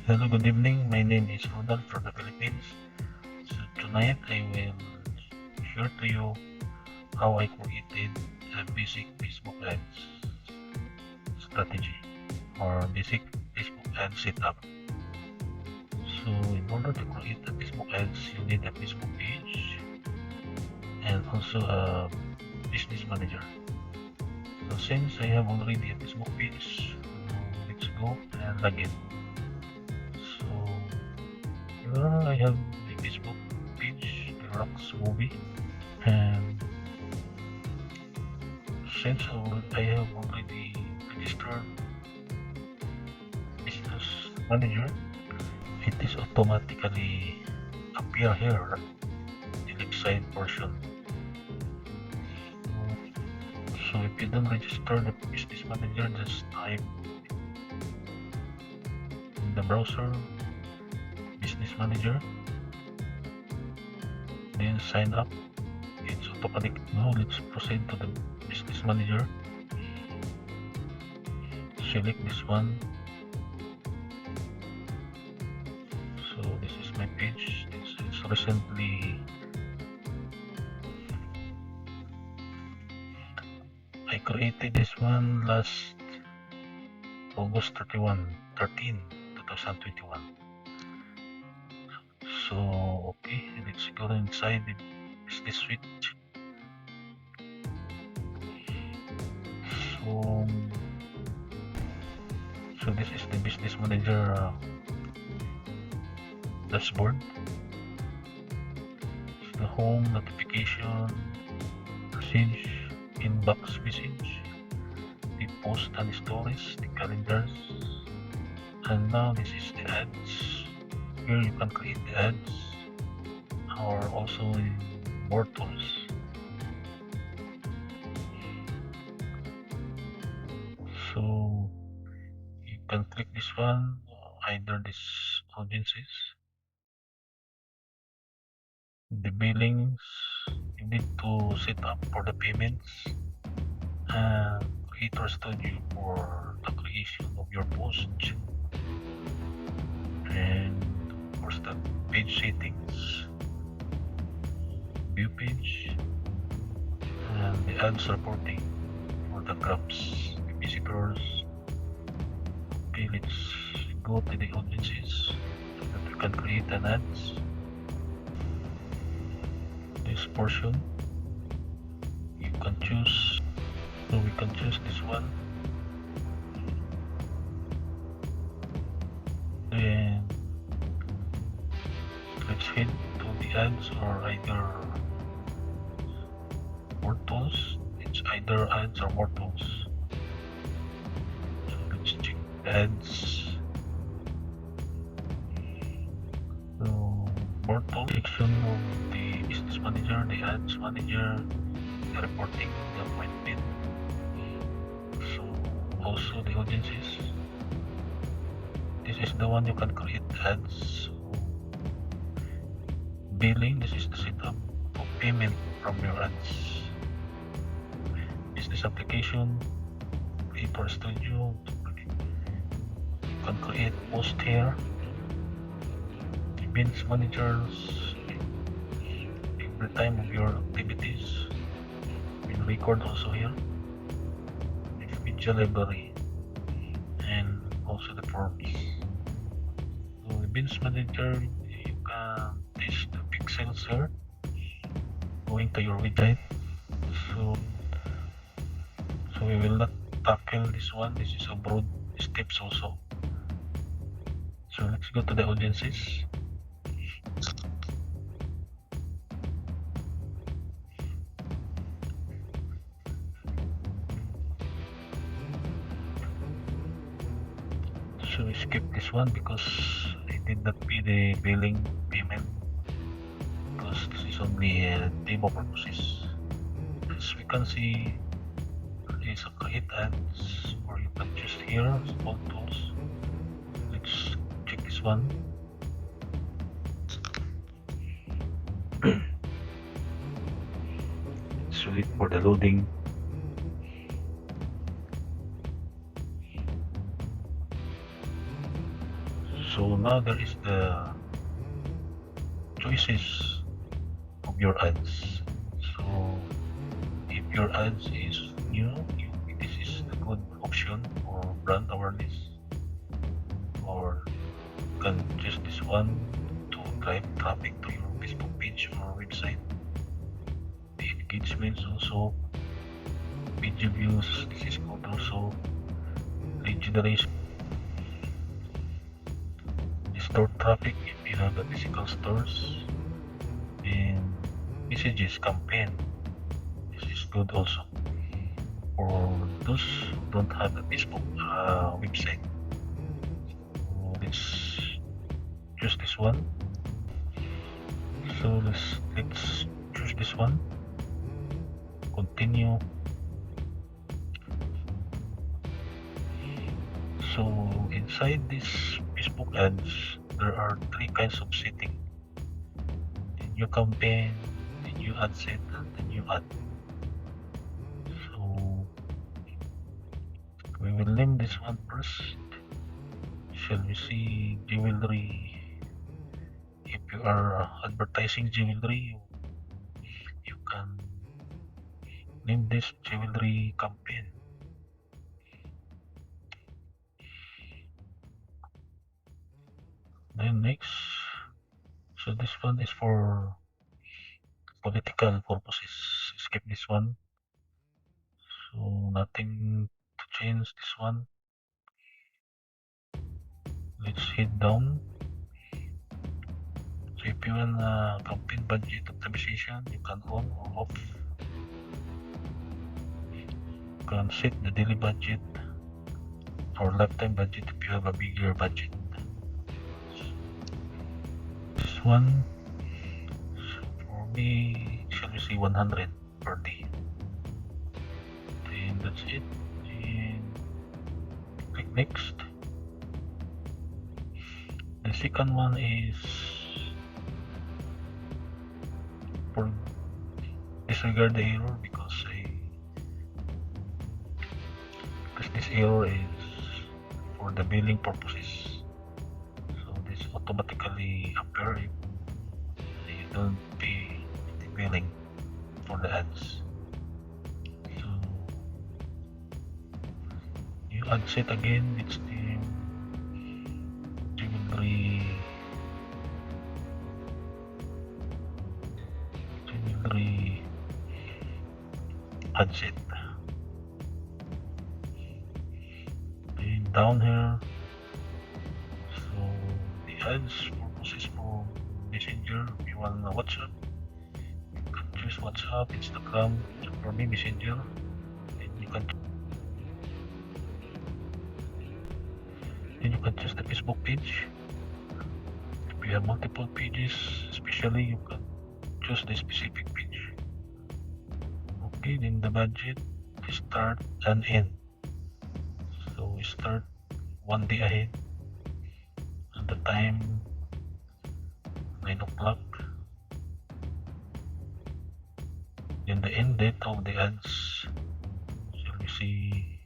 Hello, good evening. My name is Ronald from the Philippines. So tonight I will share to you how I created a basic Facebook ads strategy or basic Facebook ad setup. So in order to create a Facebook ads, you need a Facebook page and also a business manager. So since I have already a Facebook page, let's go and log in. So here I have the Facebook page, the Rocks Movie, and since I have already registered business manager, it is automatically appear here, the left side portion. So if you don't register the business manager, just type in the browser business manager, then sign up. It's automatic. Now let's proceed to the business manager. Select this one. So this is my page. This is recently I created this one last August 13, 2021. So okay, let's go inside the business suite. So this is the business manager dashboard. It's the home, notification, message, inbox message, the post and stories, the calendars, and now this is the ads. Here you can create the ads or also in more tools. So you can click this one, either this audiences, the billings. You need to set up for the payments, and Creator Studio for the creation of your post, and of course the page settings, view page, and the ads reporting for the graphs, the visitors. Okay, let's go to the audiences so that we can create an ads. This portion you can choose, so we can choose this one. Then let's head to the ads or either more tools. It's either ads or more tools. So let's check ads. So more tool section of the business manager, the ads manager, the reporting, the appointment. So also the audiences. This is the one you can create ads. Billing, this is the setup of payment from your ads. Business application, Creator Studio, you can create post here. Events managers, every time of your activities, you can record also here. Media library, and also the forms. So events manager, you can test the pixels here, going to your website. So we will not tackle this one. This is a broad steps also. So let's go to the audiences. So we skip this one because it did not be the billing payment, because this is only demo purposes. As we can see, there is a create ads, or you can choose here all tools. Let's check this one. Let's wait for the loading. So now there is the choices of your ads. So if your ads is new, this is a good option for brand awareness, or you can choose this one to drive traffic to your Facebook page or website. The engagements also, page views, this is good also. Lead generation, store traffic if you have the physical stores, and messages campaign, this is good also for those who don't have a Facebook website. So let's choose this one. So let's choose this one, continue. So inside this Facebook ads, there are three kinds of setting: the new campaign, the new ad set, and the new ad. So we will name this one first. Shall we see jewelry? If you are advertising jewelry, you can name this jewelry campaign. Then next, so this one is for political purposes. Skip this one. So nothing to change this one. Let's hit down. So if you want campaign budget optimization, you can on or off. You can set the daily budget or lifetime budget if you have a bigger budget. This one, for me, shall we say 100 per day. Then that's it. And click next. The second one is for disregard the error because this error is for the billing purposes. So this automatically appear if you don't pay the billing for the ads. So you ad set again, it's the jewelry ad set. Then down here, so the ads purposes for Messenger. If you want WhatsApp, you can choose WhatsApp, Instagram. So for me, Messenger. Then you can choose the Facebook page. If you have multiple pages, especially, you can choose the specific page. Okay, then the budget, start and end. So we start one day ahead, and the time 9 o'clock. Then the end date of the ads, shall we see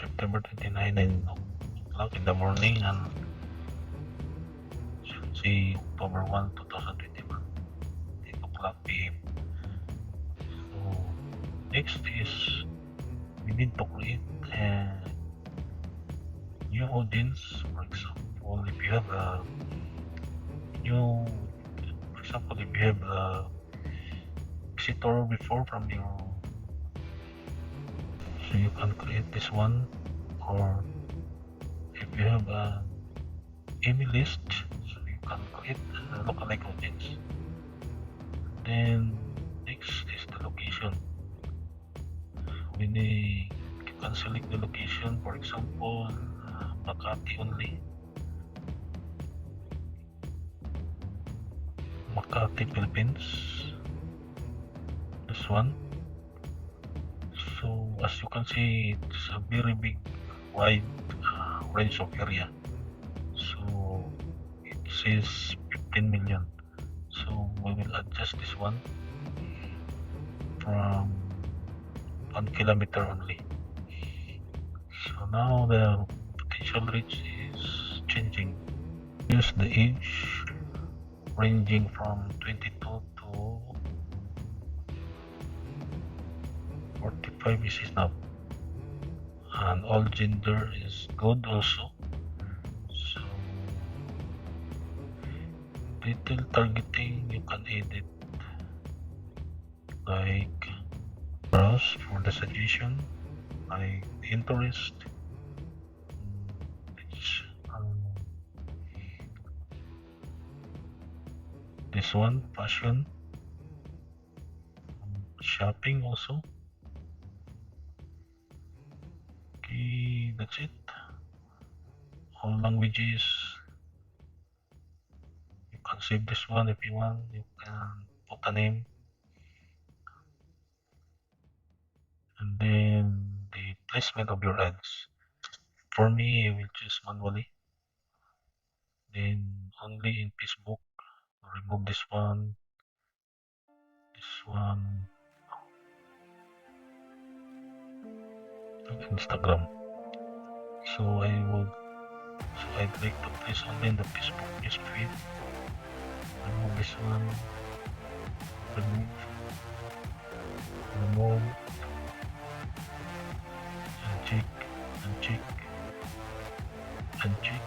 September 29, 9 o'clock in the morning, and shall we see October 1, 2021, 8 o'clock p.m. So next is we need to create a new audience. For example, if you have a new, for example, if you have a visitor before from your, so you can create this one, or if you have a email list, so you can create a lookalike audience. Then next is the location. You can select the location, for example, Makati only, Makati, Philippines, this one. So as you can see, it's a very big wide range of area. So it says 15 million. So we will adjust this one from 1 kilometer only. So now the potential reach is changing. Use the age ranging from 22 to 45 is enough. And all gender is good also. So detail targeting you can edit, like browse for the suggestion, like interest. It's, this one fashion, shopping also. Okay, that's it. All languages. You can save this one if you want. You can put a name, and then the placement of your ads. For me, I will choose manually. Then only in Facebook. Remove this one, Instagram. So I'd like to place only in the Facebook newsfeed. Remove this one. Remove. Remove. Uncheck. Uncheck. Uncheck.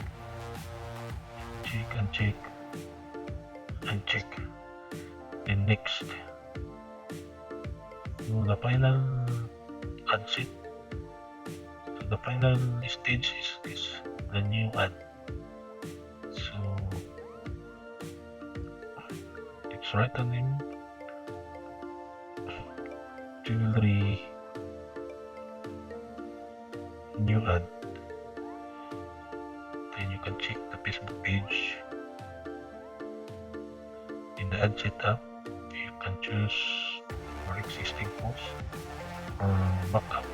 Check. Uncheck. Uncheck. Then next. So the final ad set. So the final stage is this, the new ad. So let's write the name. Jewelry new ad. Then you can check the Facebook page. In the ad setup, you can choose for existing post or backup,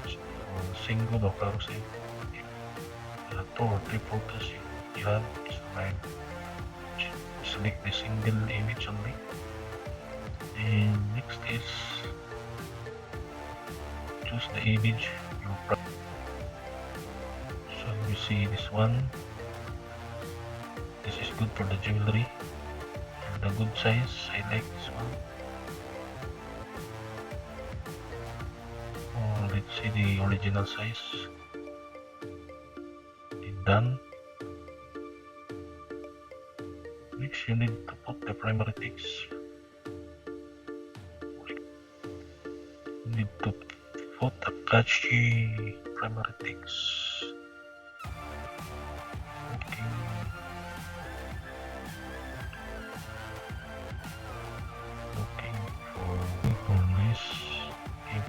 or single or carousel. Two or three photos you have, so like select the single image only. And next is choose the image you prefer. So you see this one. This is good for the jewelry. And the good size, I like this one. Oh, let's see the original size. Done. Next, you need to put the primary text. You need to put a catchy primary text. Okay. Looking for this. If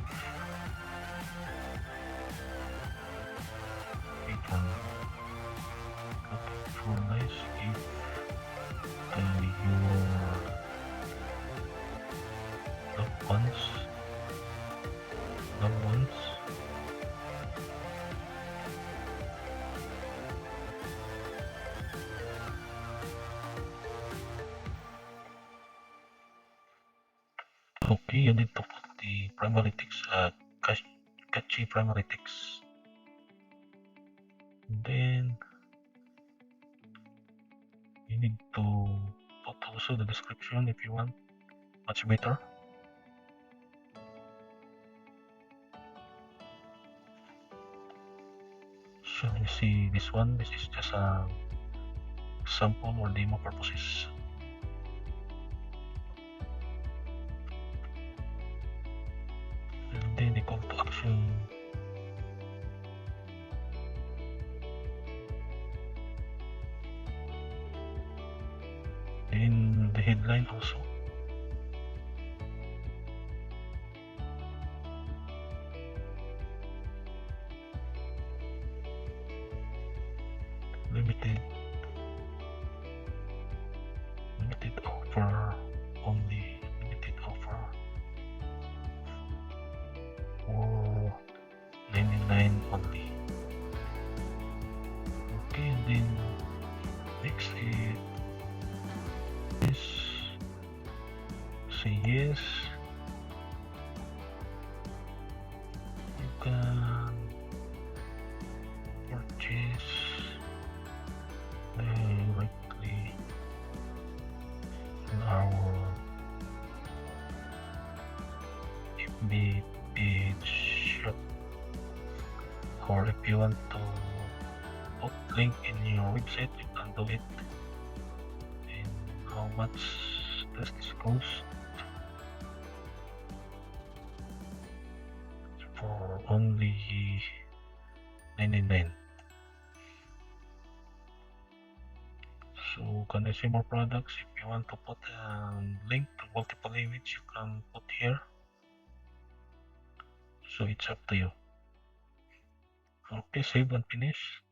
looking for this, if your loved ones. Okay, you need to put the primary text, catchy primary text. Then you need to put also the description if you want, much better. So you see this one, this is just a sample or demo purposes. And then the call to action. Then the headline also. Limited offer, only limited offer for 99 only. Okay, and then next is say yes. You can be page shop, or if you want to put link in your website, you can do it. And how much does this cost? For only 99. So can I see more products? If you want to put a link to multiple image, you can put here. So it's up to you. Okay, save and finish.